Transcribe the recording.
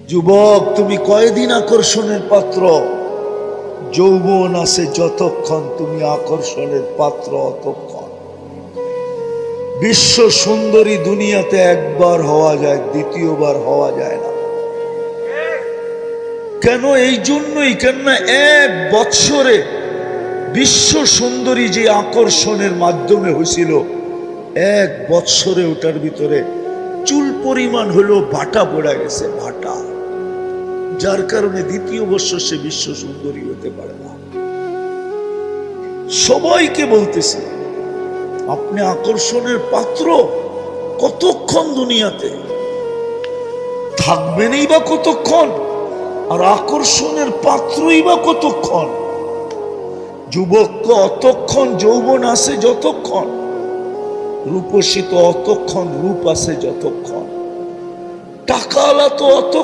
যুবক, তুমি কয়দিন আকর্ষণের পাত্র? যৌবন আছে যতক্ষণ তুমি আকর্ষণের পাত্র অতক্ষণ। বিশ্ব সুন্দরী দুনিয়াতে একবার হওয়া যায়, দ্বিতীয়বার হওয়া যায় না। কেন? এই জন্যই, কেননা এক বৎসরে বিশ্ব সুন্দরী যে আকর্ষণের মাধ্যমে হয়েছিল, এক বৎসরে ওটার ভিতরে চুল পরিমাণ হলো ভাটা পড়ে গেছে, ভাটা। যার কারণে দ্বিতীয় বৎসর সে বিশ্ব সুন্দরী হতে পারে না। সবাইকে বলতেছি, আপনি আকর্ষণের পাত্র কতক্ষণ দুনিয়াতে থাকবেনই বা কতক্ষণ, আর আকর্ষণের পাত্রই বা কতক্ষণ? যুবক অতক্ষণ যৌবন আছে যতক্ষণ, রূপসী তো অতক্ষণ রূপ আছে যতক্ষণ, টাকাওয়ালা তো অত